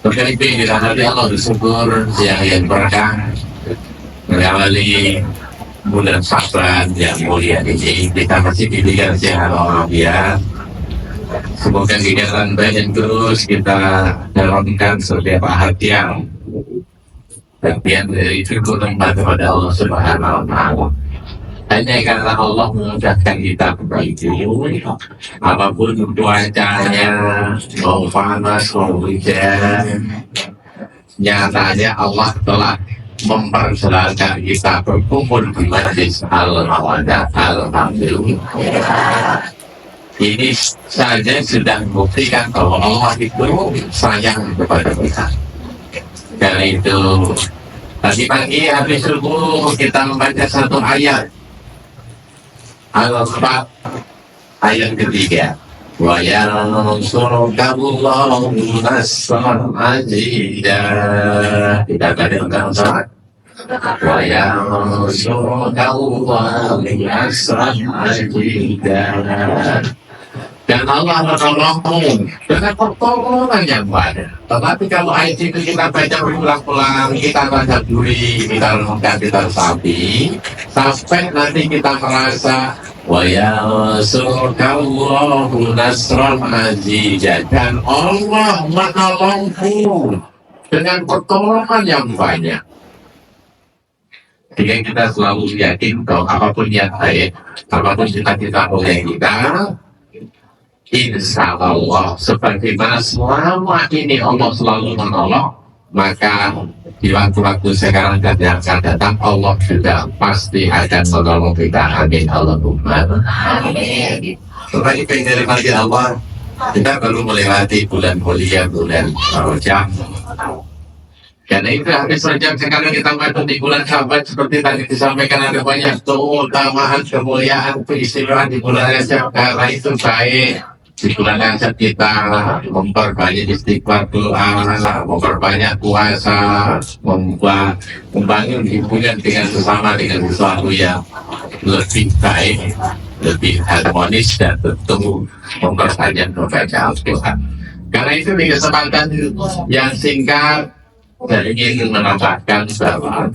Berkali dirahmati Allah, bersyukur yang berkah mengawali bulan Sya'ban yang mulia ini. Kita masih diberikan sehat walafiat. Semoga kegiatan baik yang terus kita jalankan setiap perhatian bagian dari syukur tempat kepada Allah Subhanahu wa Ta'ala. Hanya karena Allah memudahkan kita begitu, apapun cuacanya, mau panas, mau hujan, nyatanya Allah telah mempersilahkan kita berkumpul di majlis Al-Mawaddah. Alhamdulillah. Ini saja sudah membuktikan bahwa Allah itu sayang kepada kita. Karena itu tadi pagi habis subuh kita membaca satu ayat Al-Fatih ayat ketiga, wa yansurukallahu nasran aziza. Kita baca salat, wa yansurukallahu nasran aziza. Dan Allah menolongmu dengan pertolongan yang banyak. Tetapi kalau ayat itu kita baca berulang-ulang, kita baca duri, kita renungkan, kita resapi, sampai nanti kita merasa wa yansurukallahu nasran azizan, dan Allah menolongmu dengan pertolongan yang banyak. Sehingga kita selalu yakin bahwa apapun yang baik, apapun cita-cita oleh kita, insya Allah sebagaimana selama ini Allah selalu menolong, maka di waktu-waktu sekarang dan yang akan datang Allah juga pasti akan menolong kita. Amin Allahumma amin. Setelah itu dari Allah, kita baru melewati bulan mulia, bulan Rajab. Karena itu habis Rajab sekarang kita masuk di bulan Sya'ban. Seperti tadi disampaikan, ada banyak keutamaan, kemuliaan, keistimewaan di bulan Rajab. Karena itu baik di bulan Rajab kita memperbanyak istighfar, doa, memperbanyak puasa, membangun hubungan dengan sesama dengan sesuatu yang lebih baik, lebih harmonis, dan tentu memperbanyak membaca Al-Quran. Karena itu di kesempatan yang singkat saya ingin menambahkan bahwa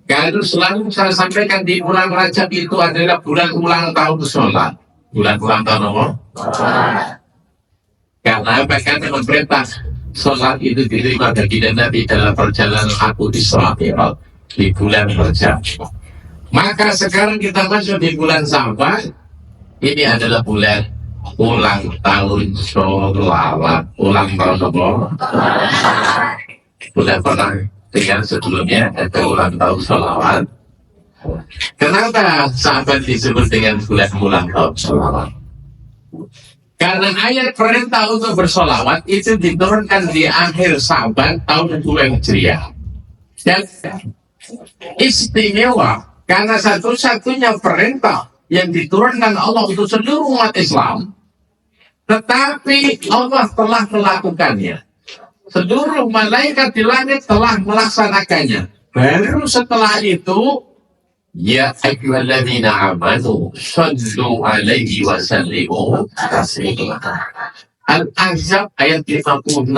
kalau selalu saya sampaikan di bulan Rajab itu adalah bulan ulang tahun sholat. Bulan ulang tahun apa? Karena bahkan pemerintah sholat itu diterima bagi Nabi dalam perjalanan aku di sholat di bulan Rajab. Maka sekarang kita masuk di bulan Sya'ban. Ini adalah bulan ulang tahun sholawat. Ulang tahun apa? Bulan pernah dengan sebelumnya ada ulang tahun sholawat. Kenapa Sya'ban disebut dengan bulan ulang tahun sholawat? Karena ayat perintah untuk bersolawat itu diturunkan di akhir Sya'ban tahun 2 Hijriah. Dan istimewa karena satu-satunya perintah yang diturunkan Allah untuk seluruh umat Islam, tetapi Allah telah melakukannya. Seluruh malaikat di langit telah melaksanakannya. Baru setelah itu, ya ayyuhalladzina amanu sallu alaihi wa sallimu taslima. Al-Ahzab ayat 56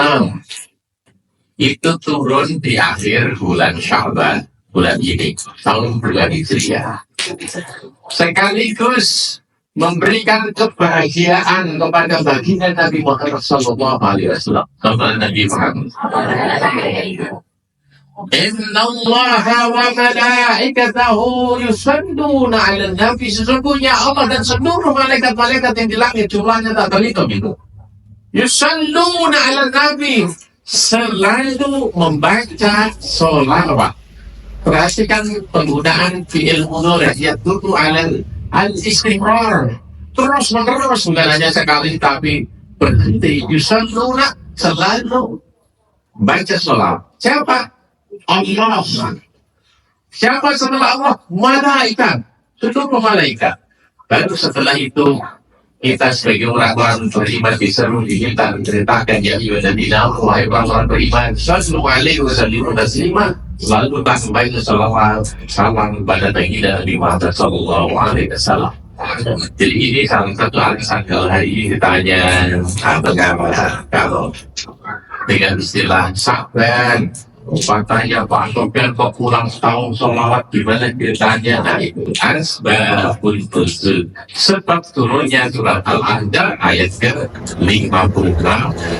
itu turun di akhir bulan Sya'ban, bulan ini, tahun 2 Hijriah. Sekaligus memberikan kebahagiaan kepada baginda Nabi Muhammad sallallahu alaihi wasallam, kepada Nabi Muhammad. Inna Allah wa malaikatahu yusalluna 'alan nabi. Sesungguhnya Allah dan seluruh malaikat-malaikat yang di langit jumlahnya tak terhitung itu. Yusalluna 'alan nabi, selalu membaca sholawat. Perhatikan penggunaan fi'il mudhari' yadullu 'alal al-istimrar, terus menerus, bukan hanya sekali tapi berhenti. Yusalluna, selalu baca sholawat. Siapa? Allah. Siapa setelah Allah? Malaikat, seluruh malaikat. Baru setelah itu kita sebagai orang-orang beriman disuruh diminta menceritakan, ya ayyuhalladzina amanu, wahai orang-orang beriman, sallu alaihi wa sallimu taslima, selalu tambahkan salawat salam pada baginda Nabi Muhammad sallallahu alaihi wasallam. Jadi ini salah satu alasan kalau hari ini ditanya bagaimana kalau dengan istilah sabar. Katanya Pak Sofian kok kurang tahu sholawat gimana ceritanya. Nah itu asbabul nuzul, sebab turunnya surat Al-Ahzab ayat ke-56.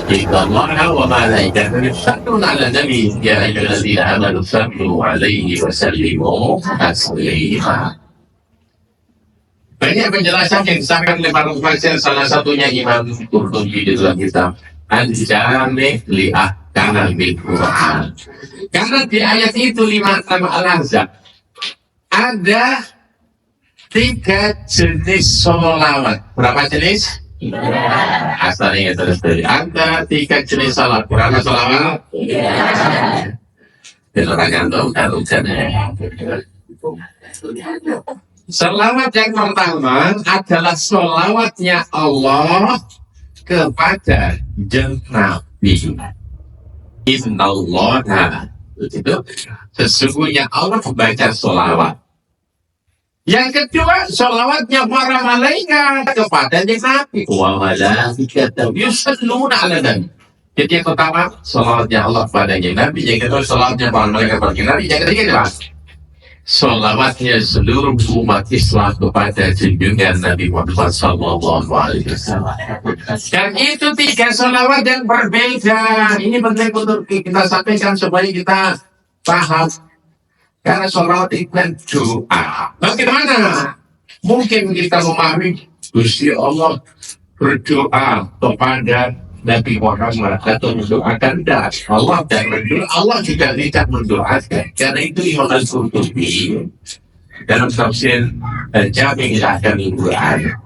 Inna Allaha wa malaikatahu yusholluna 'alan nabi ya ayyuhalladzina amanu shallu 'alaihi wa sallimu taslima. Banyak penjelasan yang disampaikan oleh para ulama, salah satunya Imam Qurtubi di dalam kitab Al-Jami' li Ahkamil Quran. Karena di ayat itu 56 Al-Ahzab ada 3 jenis sholawat. Berapa jenis? Asalnya terus dari ada 3 jenis sholawat. Berapa sholawat? Sholawat yang pertama adalah sholawatnya Allah kepada Nabi. Innallaha, itu sesungguhnya Allah membaca sholawat. Yang kedua, sholawatnya para malaikat kepada Nabi. Wa malaikatahu yusholluna 'alan nabi. Jadi yang pertama, sholawatnya Allah kepada Nabi. Yang kedua, sholawatnya para malaikat kepada Nabi. Yang ketiga adalah sholawatnya seluruh umat Islam kepada junjungan Nabi Muhammad Sallallahu Alaihi Wasallam. Dan itu 3 sholawat yang berbeda. Ini penting untuk kita sampaikan supaya kita paham. Karena sholawat itu kan doa. Bagaimana mungkin kita memahami Gusti Allah berdoa kepada Nabi Muhammad atau mendoakan Allah, dan Allah juga tidak mendoakan. Karena itu Imam Al-Qurtubi dalam tafsir Jami' Ahkamil Quran,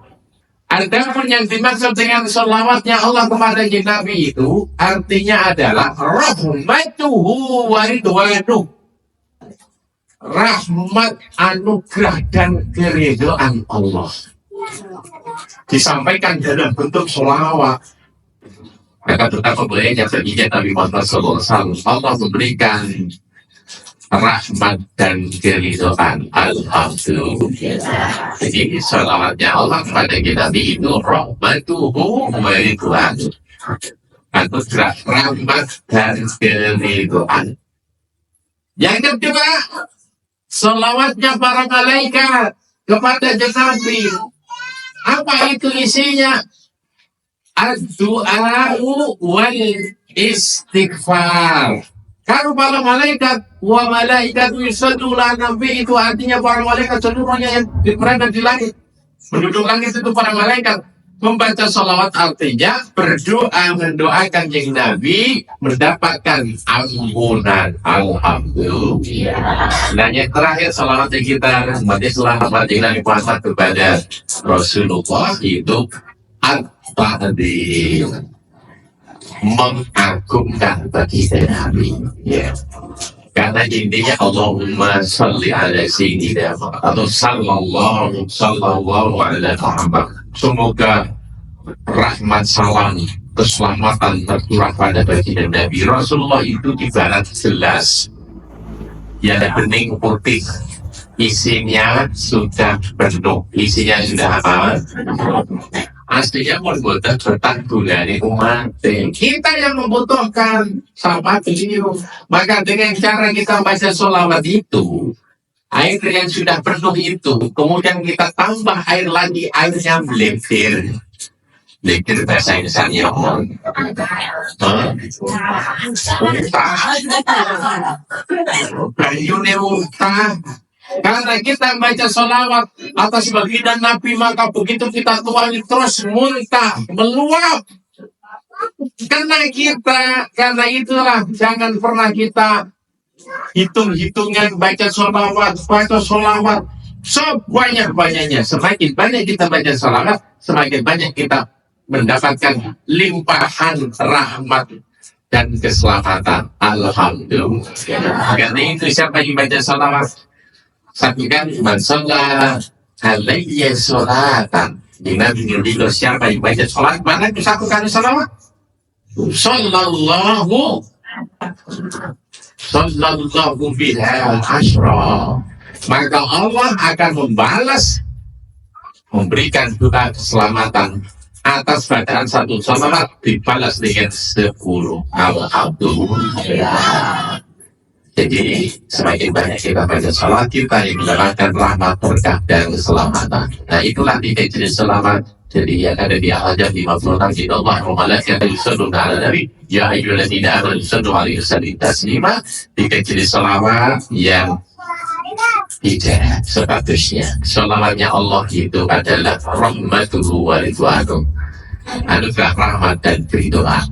adapun yang dimaksud dengan sholawatnya Allah kepada Nabi itu artinya adalah rahmatuhu wa ridwanuh, rahmat, anugerah dan keridhaan Allah disampaikan dalam bentuk sholawat. Maka betapa bolehnya baginya Nabi Muhammad SAW, Allah memberikan rahmat dan keridhaan. Alhamdulillah. Jadi sholawatnya Allah kepada Nabi itu rahmatuhu wa ridwanuh, anugerah, rahmat dan keridhaan. Yang kedua, sholawatnya para malaikat kepada Nabi. Apa itu isinya? Ad-du'a'u wal istighfar. Kalau para malaikat, wa malaikatu yusholluna 'alan nabi, itu artinya para malaikat seluruhnya yang berada di langit, penduduk langit itu para malaikat membaca sholawat, artinya berdoa mendoakan yang Nabi mendapatkan ampunan. Alhamdulillah. Dan yang terakhir sholawat yang kita umat Islam Nabi Muhammad kepada Rasulullah itu at-ta'zim, mengagungkan bagi Nabi. Ya. Karena intinya Allahumma sholli ala sayyidina atau sallallahu ala Muhammad. Semoga rahmat, salam, keselamatan tercurah pada baginda Nabi. Rasulullah itu ibarat gelas yang bening putih, isinya sudah penuh, isinya sudah apa? Aslinya membutuhkan bertanggung dari umat. Kita yang membutuhkan sama beliau. Maka dengan cara kita baca sholawat itu, air yang sudah penuh itu, kemudian kita tambah air lagi, airnya melipir. Melipir bahasa Indonesia omong. Bayune utah. Karena kita baca sholawat atas baginda Nabi, maka begitu kita tuangin terus muntah, meluap. Karena itulah jangan pernah kita hitung-hitungan baca sholawat sebanyak-banyaknya. Semakin banyak kita baca sholawat, semakin banyak kita mendapatkan limpahan rahmat dan keselamatan. Alhamdulillah. Karena itu siapa yang baca sholawat? Satu kan man sholat alaihi sholatan. Dengan dulu siapa yang baca sholat, mana itu satu kali sholawat? Sallallahu biha asyra. Maka Allah akan membalas, memberikan doa keselamatan atas bacaan satu salawat dibalas dengan 10 alhamdulillah. Jadi semakin banyak kita baca salawat, kita yang mendapatkan rahmat, berkah, dan keselamatan. Nah itulah tiga jenis selamat. Jadi yang ada di al-Hajjah 56 di Allah malaikatu yusholluna 'alan nabi ya ayyuhalladzina amanu shollu 'alaihi wa sallimu taslima. Tiga jenis selawat yang tidak sepatutnya. Selawatnya Allah itu adalah rahmatuhu wa ridwanuh, anugerah rahmat dan ridhoan.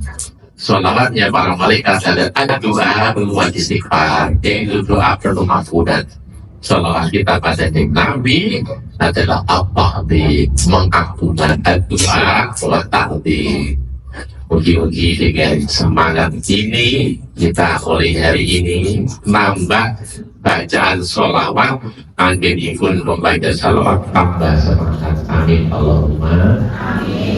Salawatnya para malaikat ada doa membuat istighfar, yaitu doa pengampunan. Salawat kita pada Nabi adalah apa di mengampunkan doa wa ta'di. Uji-uji dengan semangat ini kita oleh hari ini nambah bacaan sholawat, angin pun membaca salawat tambah semangat. Amin Allahumma amin.